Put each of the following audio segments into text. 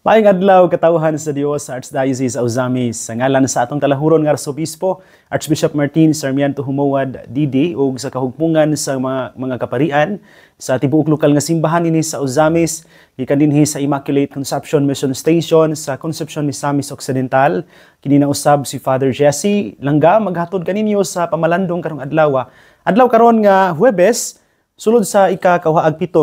Maayong adlaw katawhan sa Dios sa Archdiocese sa Ozamis. Sa ngalan sa atong kalahuron nga Arsobispo, Archbishop Martin Sarmiento Humawad Didi ug sa kahugpungan sa mga kaparian sa tibuok lokal nga simbahan dinhi sa Ozamis, gikan dinhi sa Immaculate Conception Mission Station sa Concepcion Misamis Occidental. Kini na usab si Father Jesse Langga maghatod kaninyo sa pamalandong karong adlaw. Adlaw karon nga Huwebes, sulod sa ika-7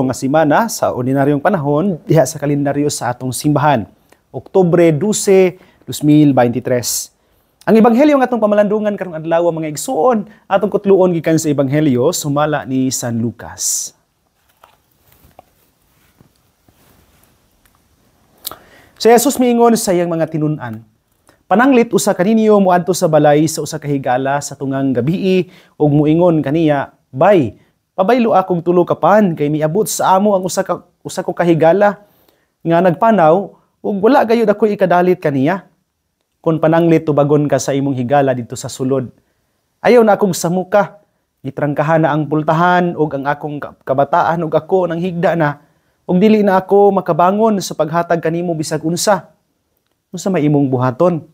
nga semana sa ordinaryong panahon diha sa kalendaryo sa atong simbahan, Oktubre 12, 2023. Ang ebanghelyo nga atong pamalandungan karong adlaw mga igsuon atong kutluon gikan sa ebanghelyo sumala ni San Lucas. Si Jesus miingon sa iyang mga tinun-an, "Pananglit usa kaninyo moadto sa balay sa usa ka higala sa tungang gabii ug moingon kaniya, Bay, pabaylo akong tulo ka pan kay miabot sa amo ang usa ko kahigala nga nagpanaw ug wala gayud ako ikadalit kaniya. Kun pananglit tubagon ka sa imong higala dito sa sulod. Ayaw na akong samuka, gitrangkahan na ang pultahan ug ang akong kabataan ug ako nang higda na ug dili na ako makabangon sa paghatag kanimo bisag unsa. Unsa may imong buhaton?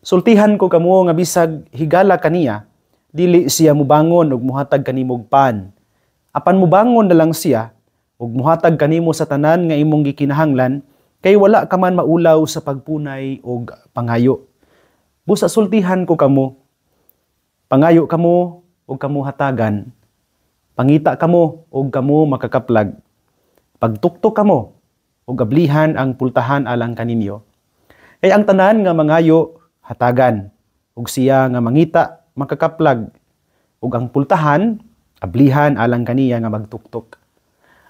Sultihan ko kamo nga bisag higala kaniya, dili siya mubangon ug muhatag kanimo og pan. Apan mubangon na lang siya ug muhatag kanimo sa tanan nga imong gikinahanglan kay wala ka man maulaw sa pagpunay og pangayo. Busa sultihan ko kamo, pangayo kamo ug kamo hatagan. Pangita kamo ug kamo makakaplag. Pagtuktok kamo ug ablihan ang pultahan alang kaninyo. Kay ang tanan nga mangayo hatagan ug siya nga mangita makakaplag ug ang pultahan ablihan alang kaniya nga magtuktok.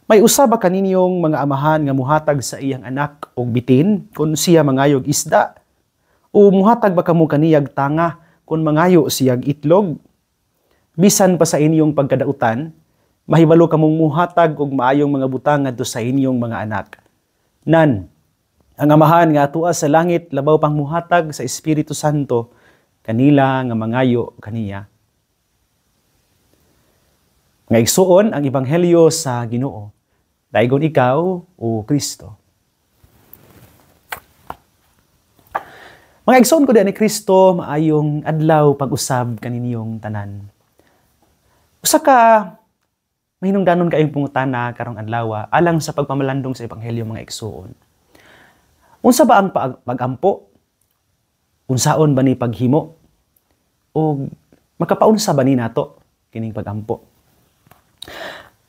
May usa ba kaninyong mga amahan nga muhatag sa iyang anak og bitin kun siya mangayog isda? O muhatag ba kamo kaniyag tanga kun mangayo siyag itlog? Bisan pa sa inyong pagkadautan, mahibalo kamong muhatag og maayong mga butang ngadto sa inyong mga anak. Nan, ang amahan nga tua sa langit labaw pang muhatag sa Espiritu Santo kanila nga mangayo kaniya." Nga igsuon ang ebanghelyo sa Ginoo. Daigon ikaw, o Kristo. Mga igsuon ko diyan ni Kristo, maayong adlaw pag-usab kaninyong tanan. Usa ka mahinungdanon kaayong pungutana karong adlaw alang sa pagpamalandong sa ebanghelyo mga igsuon. Unsa ba ang pagampo? Unsaon ba ni paghimo? O makapaunsa ba ni nato kining pagampo?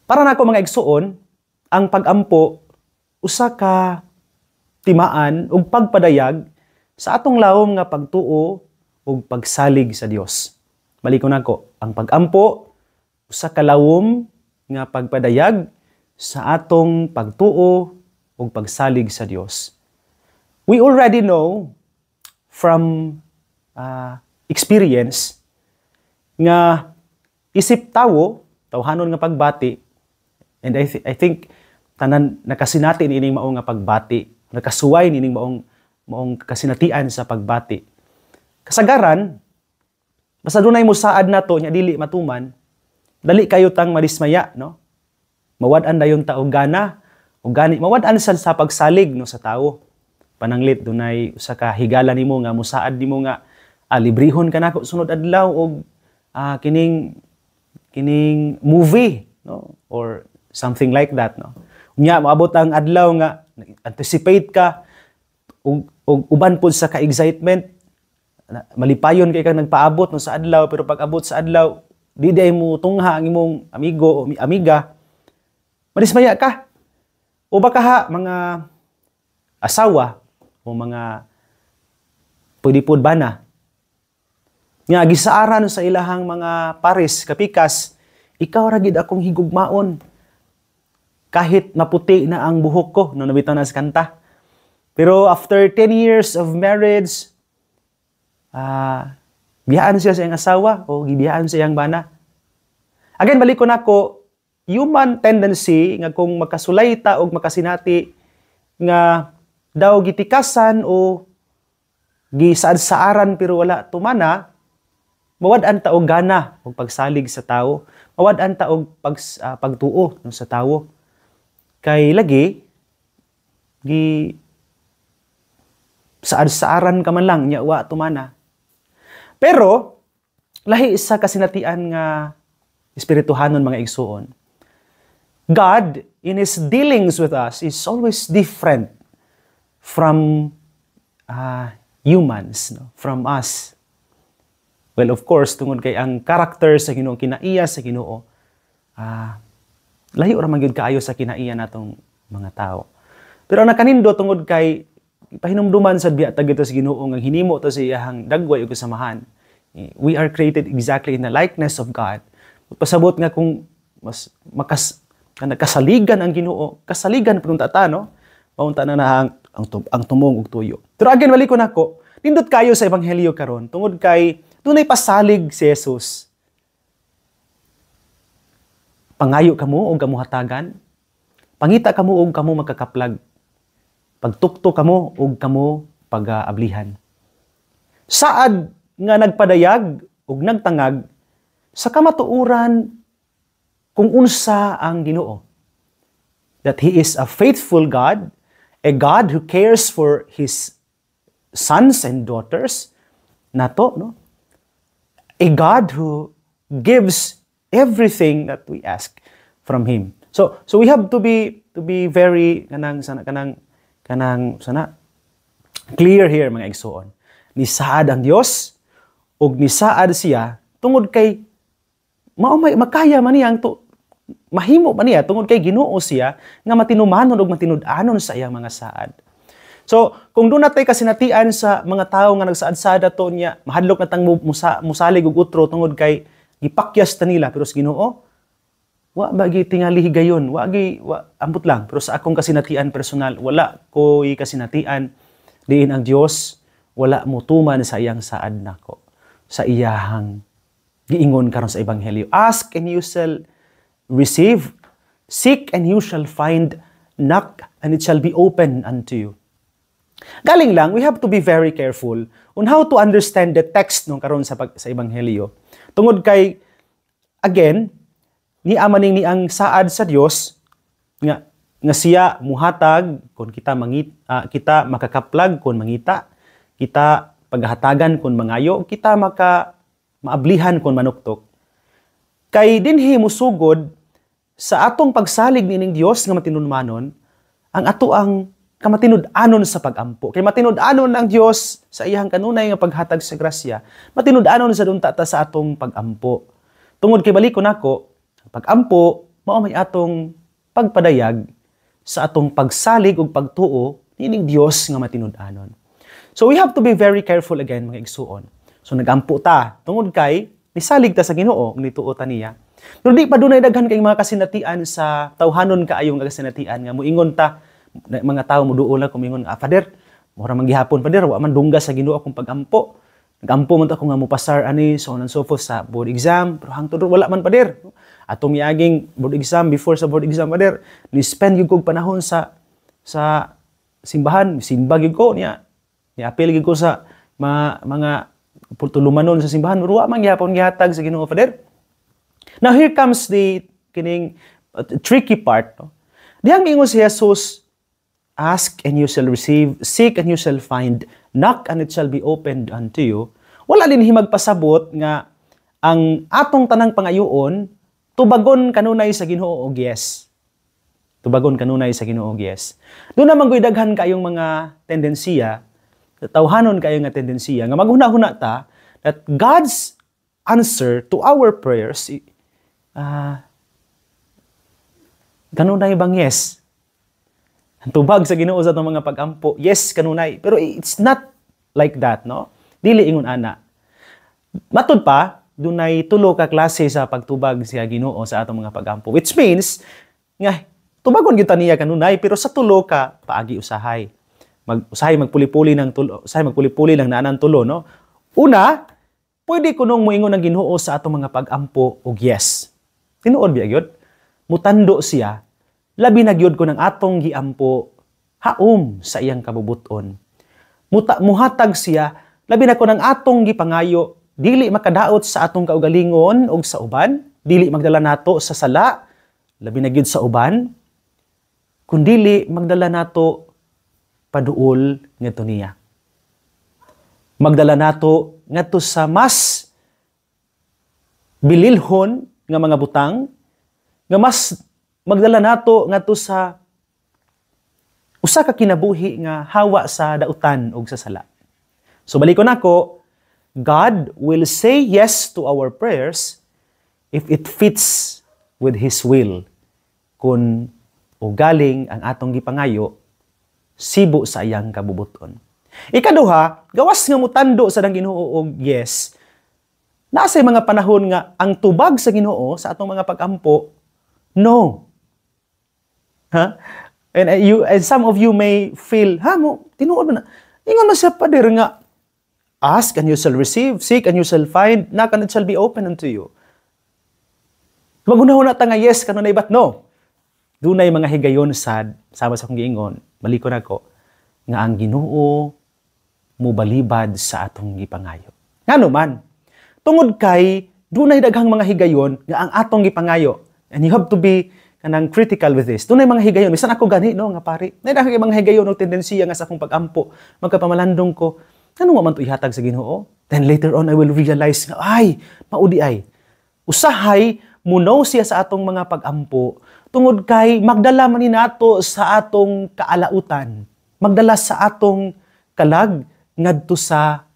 Para nako mga igsuon, ang pagampo usa ka timaan ug pagpadayag sa atong lawom nga pagtuo ug pagsalig sa Dios. Malikon nako, ang pagampo usa ka lawom nga pagpadayag sa atong pagtuo ug pagsalig sa Dios. We already know from experience nga isip tawo, tawhanon nga pagbati, and I think tanan nakasinati ining mao nga pagbati, nakasuway nining maong kasinatian sa pagbati. Kasagaran, basta dunay mosaad nato nya dili matuman, dali kayo tang madismaya, no? Mawad-an dayon ta og gana, ug gani mawad-an sa pagsalig no sa tawo. Pananglit dunay usa ka higala nimo nga mosaad nimo nga librihon ka nako sunod adlaw og kining movie, no, or something like that, no. Unya maabot ang adlaw nga anticipate ka ug uban pud sa ka-excitement, malipayon kay kang nagpaabot no sa adlaw, pero pag abot sa adlaw di mo tungha ang imong amigo o amiga, madismaya ka. O baka mga asawa o mga pwede pud bana nga gisaaran sa ilahang mga pares kapikas, ikaw ra gid akong higugmaon kahit maputi na ang buhok ko, no, nabitaw na sa kanta. Pero after 10 years of marriage, biyaan siya sa iyang asawa o gibiyaan sa iyang bana. Again, balik ko nako, human tendency nga kung makasulay o makasinati nga daw gitikasan o gisaad-saaran pero wala tumana, mawad-an ta og gana og pagsalig sa tawo, mawad-an ta og pagtuo sa tawo. Kay lagi saad-saaran ka man lang nya wa tumana. Pero lahi sa kasinatian nga espirituhanon mga igsuon. God in his dealings with us is always different from humans, no? From us. Well, of course, tungod kay ang character sa Ginoo, kinaiya sa Ginoo, lahi ra man gyud kaayo sa kinaiya natong mga tao. Pero ang nakanindo tungod kay pahinumduman sa biya tag ito sa Ginoo nga hinimo to sa iyang dagway ug kasamahan. We are created exactly in the likeness of God. Pasabot nga kung mas nakasaligan ang Ginoo, kasaligan pag tata, no? Paunta na ang tumong ug tuyo. Pero again, wali ko nako, nindot kayo sa ebanghelyo karon tungod kay dunay pasalig si Jesus. Pangayo kamo og kamo hatagan, pangita kamo og kamo magkakaplag, pagtukto kamo og kamo pag-ablihan. Saad nga nagpadayag ug nagtangag sa kamatuoran kung unsa ang Ginoo. That He is a faithful God, a God who cares for His sons and daughters, nato, no? A God who gives everything that we ask from Him. So we have to be very clear here mga igsoon. Ni saad ang Dios ug ni saad siya tungod kay makaya man niya mahimo man niya tungod kay Ginoo siya nga matinumanon ug matinud-anon sa iyang mga saad. So, kung doon natay kasinatian sa mga tao nga nagsaad-saad ato niya, mahadlok na tang musalig og utro tungod kay gipakyas ta nila pero sa Ginoo wa bagi tingali higayon, wa ambot lang. Pero sa akong kasinatian personal, wala ko kasinatian diin ang Dios wala motuman sa iyang saad nako. Sa iyahang giingon karon sa ebanghelyo. Ask and you shall receive, seek and you shall find, knock and it shall be open unto you. Galing lang, we have to be very careful on how to understand the text nung karon sa ebanghelyo. Tungod kay again, ni amaning ni ang saad sa Dios nga siya muhatag kun kita kita makakaplag kun mangita, kita paghatagan kun mangayo, kita maablihan kun manuktok. Kay dinhi musugod sa atong pagsalig nining Dios nga matinudmanon ang ato ang kamatinud-anon sa pagampo. Kay matinud-anon ang Dios sa iyang kanunay nga paghatag sa grasya, matinud-anon sa dunta ta sa atong pagampo. Tungod kay balik ko nako, pagampo mao may atong pagpadayag sa atong pagsalig ug pagtuo nining Dios nga matinud-anon. So we have to be very careful again mga igsuon. So nagampo ta tungod kay nisalig ta sa Ginoo ug nituo ta niya. Pero di pa dunay daghan kay mga kasinatian sa tawhanon kaayong kasinatian nga moingon ta mga tao mo duol na kumingon, Father, mura man gihapon Father, wa man dungga sa Ginoo akong pagampo. Nagampo man ta ko nga mopasar ani so on and so forth sa board exam, pero hangtod wala man Father. Atong miaging board exam before sa board exam Father, ni spend gyud kog panahon sa simbahan, simba gyud ko niya. Ni-appeal gyud ko sa mga tulumanon sa simbahan, pero wa man gihapon gihatag sa Ginoo Father. Now here comes the kining tricky part, no? Dihang miingon si Jesus, ask and you shall receive, seek and you shall find, knock and it shall be opened unto you. Wala din himagpasabot nga ang atong tanang pangayoon tubagon kanunay sa Ginoo og yes. Tubagon kanunay sa Ginoo og yes. Doon naman ko'y daghan kayong mga tendensiya, tawhanon kayo nga tendensiya nga maghuna-huna ta that God's answer to our prayers kanunay bang yes? Ang tubag sa Ginoo sa itong mga pagampo, yes, kanunay. Pero it's not like that, no? Dili ingon ana. Matud pa, dunay tulo ka klase sa pagtubag sa Ginoo sa atong mga pagampo. Which means, nga, tubagon gyud niya kanunay, pero sa tulo ka, paagi usahay. Usahay magpuli-puli ng tulo, usahay magpuli-puli ng naanan tulo, no? Una, pwede kunong moingon ang Ginoo sa atong mga pagampo og yes. Tinuod biya gyud. Mutando siya, labi na gyud ko ng atong giampo haom sa iyang kabubuton. Muhatag siya, labi na ko ng atong gipangayo, dili makadaot sa atong kaugalingon o sa uban, dili magdala nato sa sala, labi na gyud sa uban, kundili magdala nato paduol ngadto niya. Magdala nato ngadto sa mas bililhon nga mga butang, nga mas magdala nato ngadto sa usa ka kinabuhi nga hawa sa dautan ug sa sala. So balikon nako, God will say yes to our prayers if it fits with His will. Kung ugaling ang atong gipangayo, sibo sa iyang kabubuton. Ikaduha, gawas nga mutando sa dang Ginoo og yes, nasay mga panahon nga ang tubag sa Ginoo sa atong mga pag-ampo, no. Ha? And some of you may feel, tinuod mo na. Ingon mo siya, Pader, nga, ask and you shall receive, seek and you shall find, knock and it shall be open unto you. Magunahon na ta nga yes, kanunay but no. Dunay mga higayon sad, sama sa akong giingon, malikon ako, nga ang Ginoo mubalibad sa atong gipangayo. Ngano man, tungod kay dunay daghang mga higayon nga ang atong gipangayo. And you have to be kanang critical with this. Dunay mga higayon, bisan ako gani no nga pari. Nay daghang mga higayon o tendensiya nga sa akong pag-ampo, magkapamalandong ko. Ano man to ihatag sa Ginoo? Then later on I will realize nga maudi ay. Usahay munaw siya sa atong mga pag-ampo tungod kay magdala man ni nato sa atong kaalautan, magdala sa atong kalag ngadto sa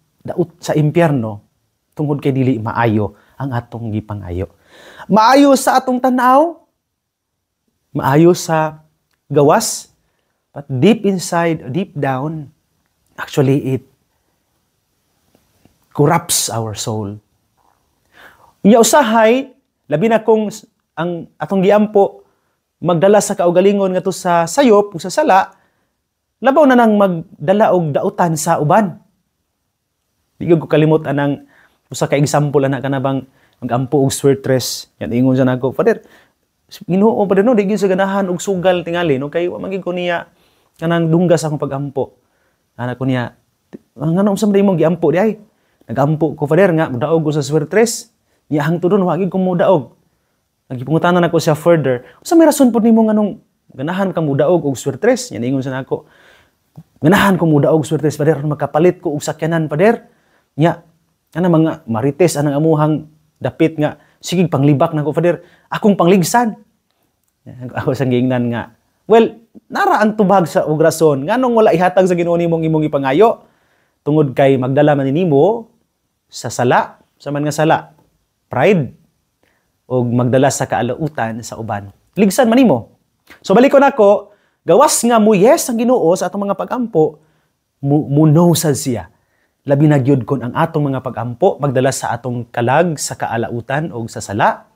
impyerno tungod kay dili maayo ang atong gipangayo. Maayo sa atong tanaw, maayo sa gawas, but deep inside, deep down, actually it corrupts our soul. Unya usahay, labi na kung ang atong giampo magdala sa kaugalingon ngadto sa sayop ug sa sala, labaw na nang magdala og dautan sa uban. Di ko kalimot anang usa ka example ana kanabang magampo og sweatress. Yan ingon sa nako, Father, Ginoo pa no, di gyud sa ganahan og sugal tingali no kay wa man gyud ko niya kanang dunggas akong pagampo. Ana ko niya, ngano unsa man imong giampo di ay? Nagampo ko, Father, nga mudaog ko sa sweatress. Niya hang tudon wa gyud ko mudaog. Nagipungutanan ako siya further. Unsa may rason pud nimo nganong ganahan ka mudaog og sweatress? Yan ingon sa nako. Ganahan ko mudaog sweatress, Father, makapalit ko og sakyanan, Father. Nya ana mga marites anang amuhang dapit nga sige panglibak nako, Father, akong pangligsan. Ako sang giingnan nga, well, nara ang tubag sa og rason nganong wala ihatag sa Ginoo nimong imong ipangayo tungod kay magdala man nimo sa sala, sa man nga sala, pride o magdala sa kaalautan sa uban. Ligsan man nimo. So balikon nako, gawas nga mo yes ang Ginoo sa atong mga pag-ampo, muno sa siya. Labi na gyud kon ang atong mga pag-ampo magdala sa atong kalag sa kaalautan o sa sala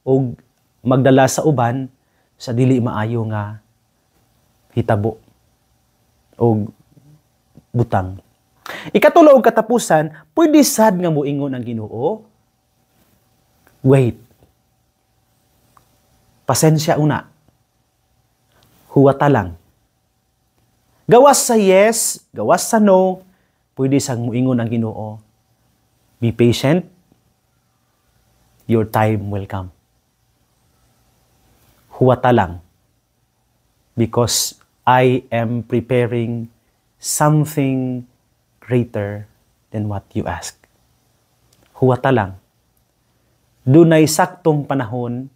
o magdala sa uban sa dili maayo nga hitabo o butang. Ikatulo og katapusan, pwede sad nga moingon ang Ginoo, wait. Pasensya una. Huwata lang. Gawas sa yes, gawas sa no, pwede sang moingon ang Ginoo. Be patient. Your time will come. Huwata lang. Because I am preparing something greater than what you ask. Huwata lang. Dunay saktong panahon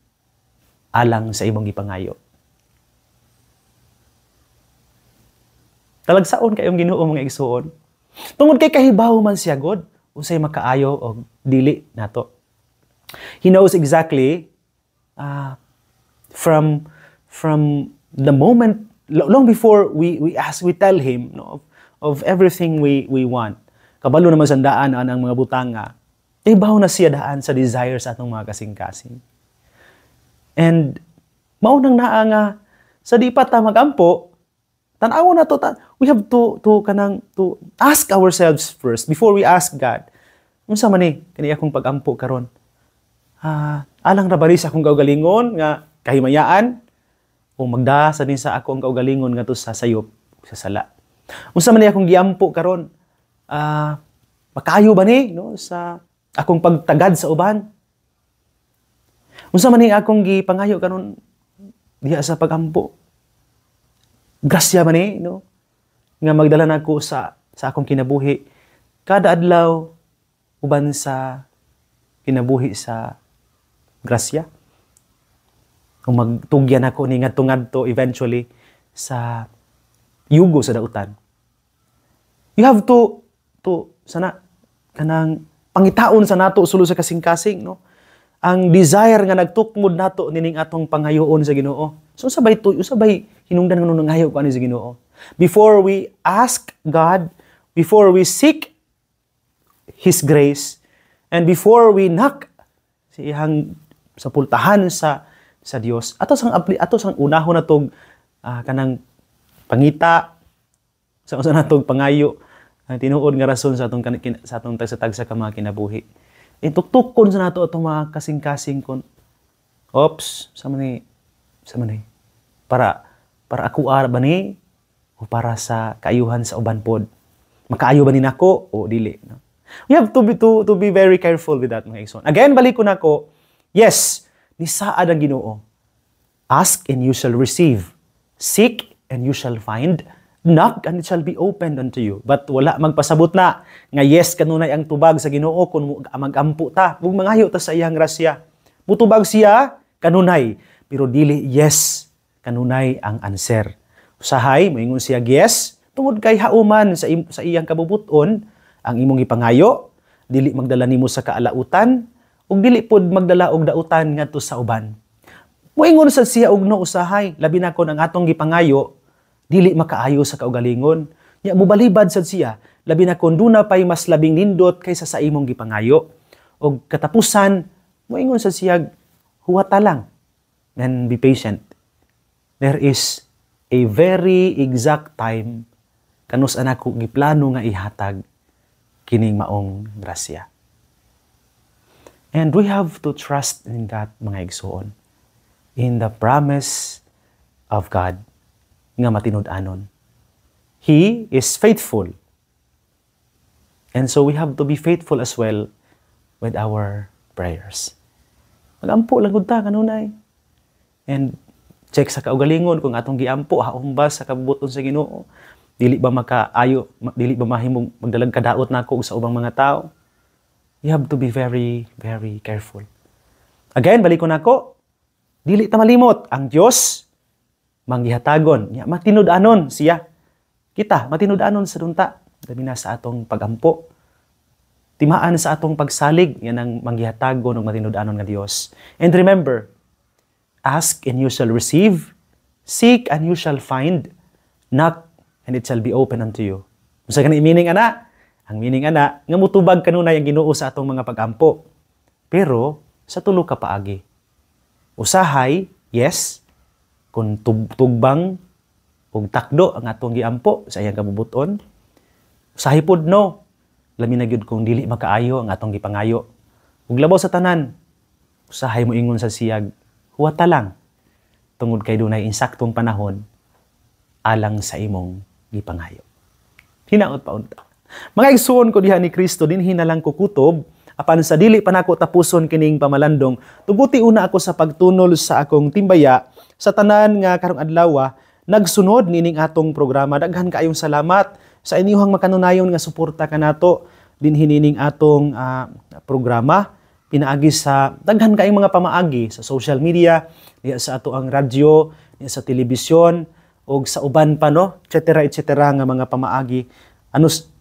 alang sa imong gipangayo. Talagsaon kayong Ginoo mga igsoon. Tungod kay kahibaw man siya God, unsay makaayo o dili nato. He knows exactly from the moment long before we tell him no, of everything we want. Kabalo naman sa daan ang mga butanga. Ibaw na siya daan sa desires atong mga kasing-kasing. And maunang naa nga sa di pa ta magampo, tan-aw na to, we have to ask ourselves first before we ask God. Unsa man ni kani akong pag-ampo karon? Alang ra bali sa akong kaugalingon nga kahimayaan o magda sa din sa akong kaugalingon nga to sa sayop sa sala. Unsa man ni akong giampo karon? Makayo ba ni no sa akong pagtagad sa uban? Unsa man ni akong gipangayo karon diha sa pagampo? Grasya man ni no nga magdala nako sa akong kinabuhi kada adlaw uban sa kinabuhi sa grasya. Kung magtugyan ako ni ngadto-ngadto eventually sa yugo sa dautan. You have to sana kanang pangitaon sa nato sulo sa kasing-kasing, no? Ang desire nga nagtukmod nato nining atong panghayoon sa Ginoo. So usabay hinungdan nga nung ngayo ko ani sa Ginoo. Before we ask God, before we seek His grace, and before we knock sa iyang sa pultahan sa Dios, ato sang unahon natong kanang pangita sa natong pangayo, tinuod nga rason sa atong tagsa-tagsa ka mga kinabuhi. Tuktukon sa nato atong mga kasing-kasing kon. Oops, sa man para ako ba ni o para sa kaayuhan sa uban pod. Makaayo ba ni nako o dili, no? We have to be very careful with that, mga igsoon. Again, balik ko nako. Yes, ni saad ang Ginoo. Ask and you shall receive. Seek and you shall find. Knock and it shall be opened unto you. But wala magpasabot na nga yes kanunay ang tubag sa Ginoo kung magampo ta. Ug mangayo ta sa iyang grasya. Mutubag siya kanunay, pero dili yes kanunay ang answer. Usahay moingon siya yes tungod kay hauman sa iyang kabubuton ang imong ipangayo, dili magdala nimo sa kaalautan ug dili pod magdala og dautan ngadto sa uban. Moingon sad siya og no usahay, labi na kon ang atong gipangayo dili makaayo sa kaugalingon. Nya mobalibad sad siya, labi na kon duna pay mas labing nindot kaysa sa imong gipangayo. Og katapusan, moingon sad siya, huwata lang and be patient. There is a very exact time kanus anako giplano nga ihatag kining maong grasya. And we have to trust in that, mga igsoon, in the promise of God nga matinud-anon. He is faithful. And so we have to be faithful as well with our prayers. Magampo lang gud ta kanunay. And check sa kaugalingon kung atong giampo haong ba sa kabubuton sa Ginoo. Dili ba makaayo, dili ba mahimong magdalag kadaot nako sa ubang mga tao? You have to be very, very careful. Again, balik ko nako, dili ta malimot ang Dios manggihatagon, matinud-anon siya. Kita, matinud-anon sa dunta. Dami na sa atong pagampo. Timaan sa atong pagsalig, yan ang manggihatagon ng matinud-anon nga Dios. And remember, ask and you shall receive, seek and you shall find, knock and it shall be open unto you. Unsa kanang meaning ana? Ang meaning ana, nga mutubag kanunay ang Ginoo sa atong mga pagampo. Pero sa tulo ka paagi. Usahay, yes, kung tugbang ug takdo ang atong giampo sa iyang kabubuton. Usahay pod no, labi na gyud kung dili makaayo ang atong gipangayo. Ug labaw sa tanan, usahay mo ingon sa siyag, huwata lang tungod kay dunay insaktong panahon alang sa imong gipangayo. Hinaot pa unta. Mga igsoon ko diha ni Kristo dinhi na lang kukutob apan sa dili pa nako tapuson kining pamalandong, tuguti una ako sa pagtunol sa akong timbaya sa tanan nga karong adlaw nagsunod nining atong programa. Daghan kaayong salamat sa inyong makanunayon nga suporta kanato dinhi nining atong programa. Pinaagi sa daghan kaayong mga pamaagi sa social media, diha sa ato ang radyo, diha sa telebisyon og sa uban pa no, etc. nga mga pamaagi.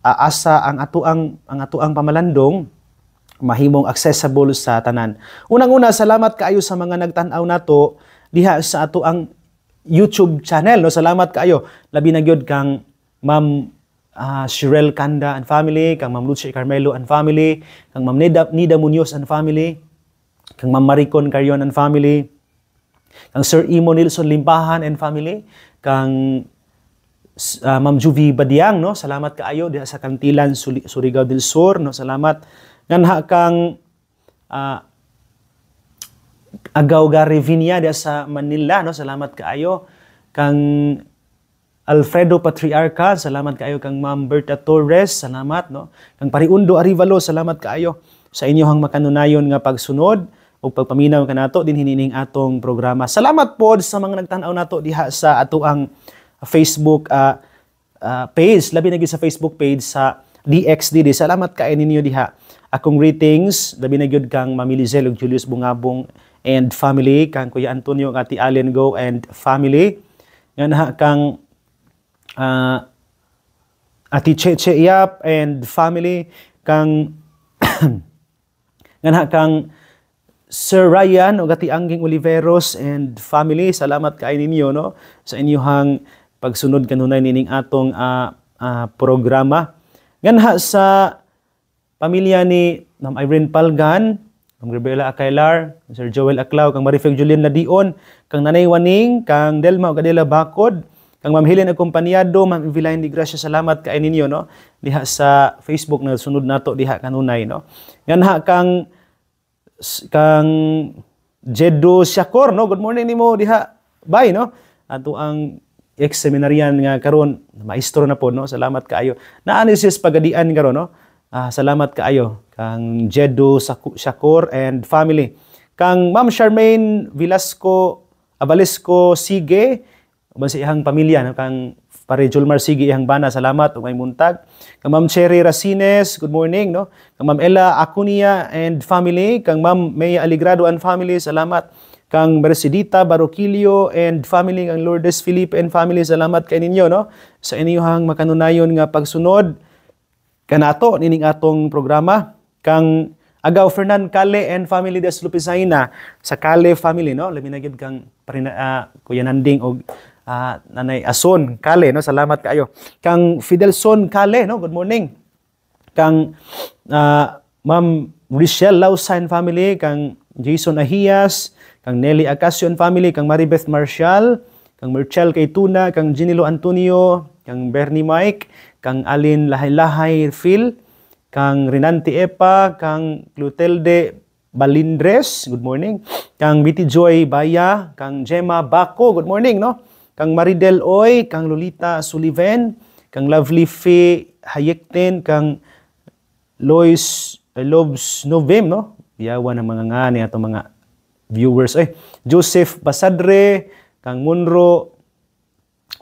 Asa ang atuang pamalandong mahimong accessible sa tanan. Unang-una, salamat kaayo sa mga nagtan-aw nato diha sa ato ang YouTube channel. No? Salamat kaayo. Labi na gyud kang Ma'am Shirel Kanda and family, kang Ma'am Lucia Carmelo and family, kang Ma'am Nida Munoz and family, kang Ma'am Maricon Carion and family, kang Sir Imo Nilson Limpahan and family, kang Ma'am Juvie Badiang, no? Salamat kaayo diha sa Cantilan, Surigao del Sur, no? Salamat. Nganha kang Agaw Gary Vinia diha sa Manila, no? Salamat kaayo. Kang Alfredo Patriarca, salamat kaayo. Kang Ma'am Berta Torres, salamat, no? Kang Pariundo Arivalo, salamat kaayo sa inyohang makanunayon nga pagsunod o pagpaminaw kanato din hinining atong programa. Salamat pod sa mga nagtan-aw nato diha sa ato ang Facebook page, labi na gyud sa Facebook page sa DXD. Salamat kay ninyo diha. Akong greetings, labi na gyud kang Mami Lizel ug Julius Bungabong and family, kang Kuya Antonio ug Ate Allen Go and family. Nga kang Ati Cheche Yap and family, kang nga kang Sir Ryan o Ati Angging Oliveros and family. Salamat kay ninyo no sa inyong pagsunod kanunay nining atong programa. Nga sa pamilya ni Ma'am Irene Palgan, Ma'am Gabriela Acailar, Sir Joel Aclao, kang Marifeg Julian Ladion, kang Nanay Waning, kang Delma o Gadela Bacod, kang Ma'am Helen Acompañado, Ma'am Eveline Di Gracia, salamat kay ninyo no diha sa Facebook na sunod nato diha kanunay no. Nga kang Jedo Siakor no, good morning nimo diha bye no. Ato ang ex-seminaryan nga karon maestro na po no, salamat kaayo. Naani sis pagadian karon no. Salamat kaayo kang Jedo Siakor and family. Kang Ma'am Charmaine Velasco Abalesco Sige, uban sa iyang pamilya no, kang pare Julmar Sige iyang bana, salamat ug may muntag. Kang Ma'am Cherry Racines, good morning no. Kang Ma'am Ella Acunia and family, kang Ma'am May Aligrado and family, salamat. Kang Mercedita Baroquillo and family, kang Lourdes Felipe and family, salamat kay ninyo no sa inyong makanunayon nga pagsunod kanato nining atong programa. Kang Agaw Fernan Kale and family des Lupisaina, sa Kale family no, labi na gyud kang Kuya Nanding og Nanay Ason Kale no, salamat kaayo. Kang Fidelson Kale no, good morning. Kang Ma'am Richelle Lausan family, kang Jason Ahias, kang Nelly Acacion family, kang Maribeth Marshall, kang Merchel Kaytuna, kang Ginilo Antonio, kang Bernie Mike, kang Alin Lahay-Lahay Phil, kang Rinanti Epa, kang Clotilde Balindres, good morning. Kang Betty Joy Baya, kang Gemma Baco, good morning no. Kang Maridel Oy, kang Lolita Sullivan, kang Lovely Fee Hayekten, kang Lois Loves Novem no. Yawa ng mga ngani ato mga viewers Joseph Basadre, kang Munro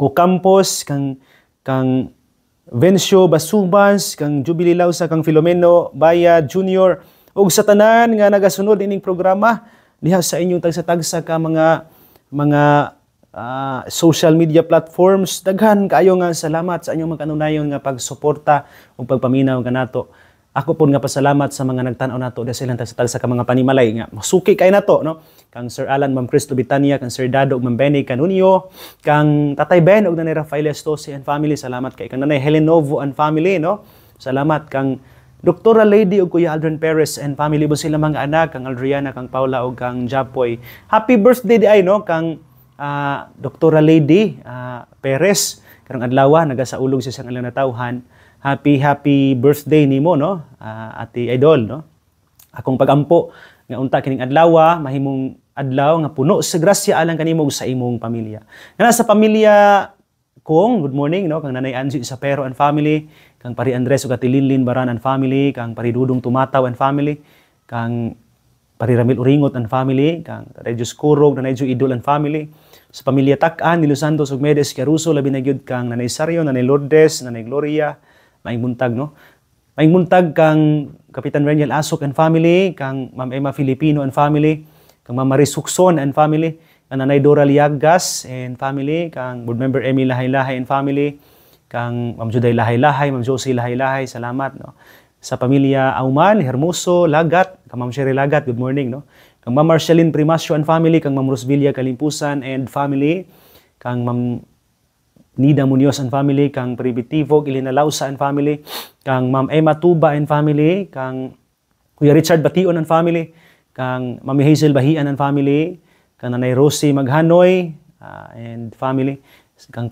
Ocampos, kang Vencio Basubas, kang Jubilee Lausa, kang Filomeno Baya Jr. ug sa tanan nga nagasunod ining programa diha sa inyong tagsa-tagsa ka mga social media platforms. Daghan kaayo nga salamat sa inyong makanunayon nga pagsuporta ug pagpaminaw kanato. Ako po nga pasalamat sa mga nagtan-aw nato dahil silang tagsa-tagsa ka mga panimalay nga masuki kay nato no. Kang Sir Alan, Ma'am Cristo Bitania, kang Sir Dado ug Ma'am Benny Canunio, kang Tatay Ben ug Nanay Rafael Estosi and family, salamat kay kang Nanay Helen Novo and family no. Salamat kang Doktora Lady ug Kuya Aldrin Perez and family, bo sila mga anak, kang Aldriana, kang Paula ug kang Japoy. Happy birthday di ay no kang Doktora Lady Perez, karong adlaw nagasaulog siya sa ilang natawhan. Happy birthday nimo no, Ate Idol no. Akong pagampo nga unta kining adlaw, mahimong adlaw nga puno sa grasya alang kanimo sa imong pamilya. Nga sa pamilya kong, good morning no, kang Nanay Angie Isapero and family, kang Pari Andres ug Ate Linlin Baran and family, kang Pari Dudong Tumataw and family, kang Pari Ramil Uringot and family, kang Tatay Diyos Kurog, Nanay Diyos Idol and family. Sa pamilya Tak-an ni Los Santos ug Medes Caruso, labi na gyud kang Nanay Sario, Nanay Lourdes, Nanay Gloria, maing muntag no. Maing muntag kang Kapitan Reniel Asok and family, kang Ma'am Emma Filipino and family, kang Ma'am Maris Sukson and family, kang Nanay Dora Liagas and family, kang Board Member Emmy Lahay-Lahay and family, kang Ma'am Juday Lahay-Lahay, Ma'am Josie Lahay-Lahay, salamat no. Sa pamilya Auman, Hermoso, Lagat, kang Ma'am Sherry Lagat, good morning no. Kang Ma'am Marceline Primasio and family, kang Ma'am Rosvilla Kalimpusan and family, kang Ma'am Nida Munoz and family, kang Primitivo Ilina Lausa and family, kang Ma'am Emma Tuba and family, kang Kuya Richard Bation and family, kang Mami Hazel Bahian and family, kang Nanay Rosie Maghanoy and family, kang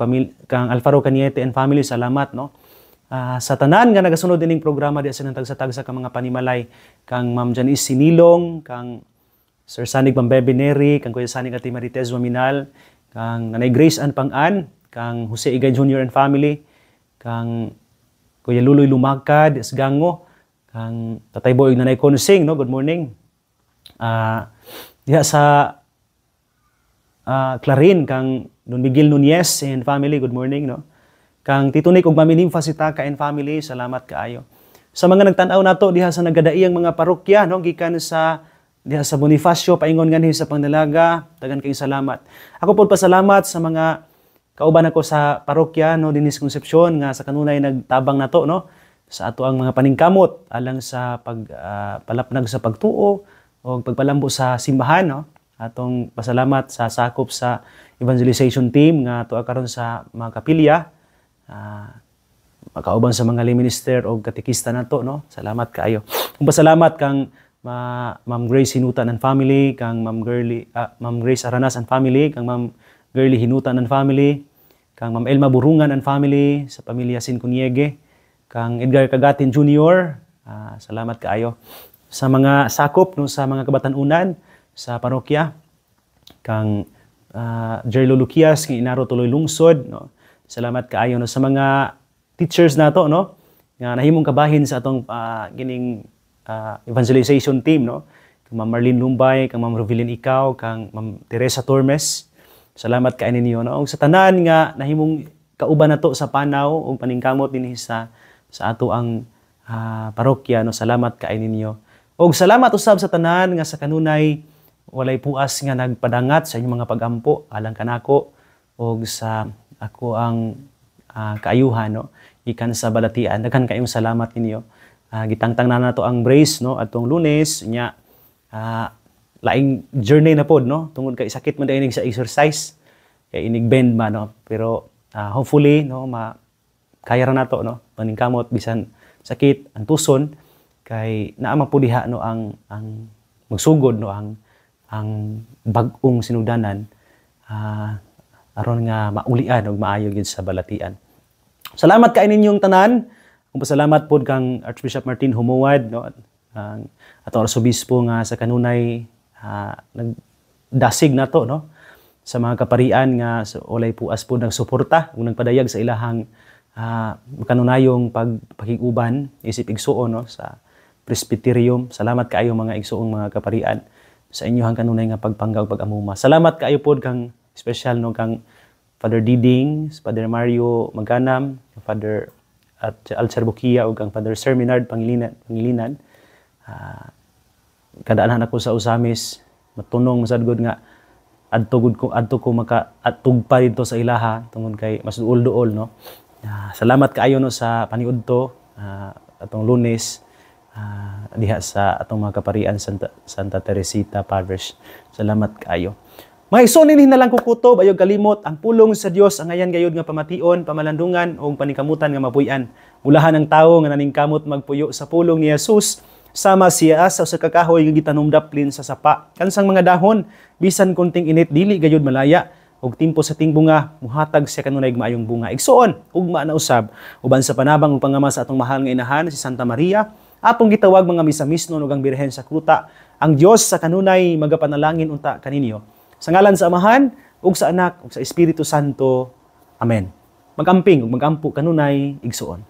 Alfaro Caniete and family, salamat no. Sa tanan nga nagasunod dining programa di sa tagsa-tagsa ka mga panimalay, kang Ma'am Janice Sinilong, kang Sir Sanig Bambebe Neri, kang Kuya Sanig Ati Marites Waminal, kang Nanay Grace Ann Pang-an, kang Jose Igay Jr. and family, kang Kuya Luloy Lumagkad, Esgango, kang Tatay Boy Nanay Consing, no? Good morning. Diha sa Clarin, kang Don Miguel Nunez and family, good morning, no? Kang titunik ug Mami Nympha Sitaka and family, salamat kaayo. Sa mga nagtan-aw nato diha sa nagadaiyang mga parokya no gikan sa diha sa Bonifacio paingon nganhi sa Pangnalaga, daghang kayong salamat. Ako po pasalamat sa mga kauban ako sa parokya no dinis Concepcion nga sa kanunay nagtabang nato no sa ato ang mga paningkamot alang sa palapnag sa pagtuo o pagpalambo sa simbahan no. Atong pasalamat sa sakop sa evangelization team nga tuwa karon sa mga kapilya. Makauban sa mga lay minister o katikista nato no. Salamat kaayo. Kung pasalamat kang Ma'am Grace Hinutan and family, kang Ma'am Grace Aranas and family, kang Ma'am Girly Hinutan and family, kang Ma'am Elma Burungan and family, sa pamilya Sincuniege, kang Edgar Cagatin Jr., salamat kaayo. Sa mga sakop, no, sa mga kabatanunan, sa parokya, kang Jerlo Luquias, kang Inaro Tuloy Lungsod, no, salamat kaayo. No, sa mga teachers nato, no, nga nahimong kabahin sa atong gining evangelization team, no, kang Ma'am Marlene Lumbay, kang Ma'am Rovilin Ikaw, kang Ma'am Teresa Tormes, salamat kay ninyo no. Sa tanan nga nahimong kauban nato sa panaw ug paningkamot dinhi sa ato ang parokya no. Salamat kay ninyo. Ug salamat usab sa tanan nga sa kanunay walay puas nga nagpadangat sa inyong mga pagampo alang kanako ug sa ako ang kaayuhan no ikan sa balatian. Daghan kayong salamat ninyo. Gitangtang na nato ang brace no atong Lunes nya laing journey na pod no tungod kay sakit man inig sa exercise kay inig bend man no pero hopefully no kaya ra nato no paningkamot bisan sakit ang tuson kay naa mapudiha no ang magsugod no ang bag-ong sinugdanan aron nga maulian ug maayo gid sa balatian. Salamat kay ninyong tanan. Kung pasalamat pod kang Archbishop Martin Humuad no ang atong arsobispo nga sa kanunay nagdasig nato no sa mga kaparian nga walay puas po nagsuporta ug nagpadayag sa ilahang kanunayong pagpakiguban isip igsuon no sa presbyterium. Salamat kaayo mga igsuong mga kaparian sa inyong kanunay nga pagpanggaw pag-amuma. Salamat kaayo pod kang special no kang Father Diding, Father Mario Maganam, Father Alcerboquia ug kang Father Serminard Pangilinan. Kadaanan ako sa Usamis matunong masagod nga adto ko makaatugpa dito sa ilaha tungod kay mas duol no. Salamat kaayo no sa paniudto atong Lunes diha sa atong mga kaparian Santa Teresita Parish. Salamat kaayo. Mga igsoon na lang kukutob ayaw kalimot ang pulong sa Dios ang ayan gayud nga pamation, pamalandungan o paningkamutan nga mapuy-an. Mulahan ang tawo nga naningkamot magpuyo sa pulong ni Jesus sama siya sa usa ka kahoy nga gitanumdaplin sa sapa. Kansang mga dahon bisan kunting init dili gayud malaya ug timpo sa ting bunga muhatag siya kanunay maayong bunga. Igsoon ugma na usab uban sa panabang ug pangama sa atong mahal nga inahan si Santa Maria atong gitawag mga misamisnon ug ang Birhen sa Kruta. Ang Dios sa kanunay magapanalangin unta kaninyo. Sa ngalan sa Amahan, ug sa Anak, ug sa Espiritu Santo. Amen. Magamping ug magampo kanunay igsuon.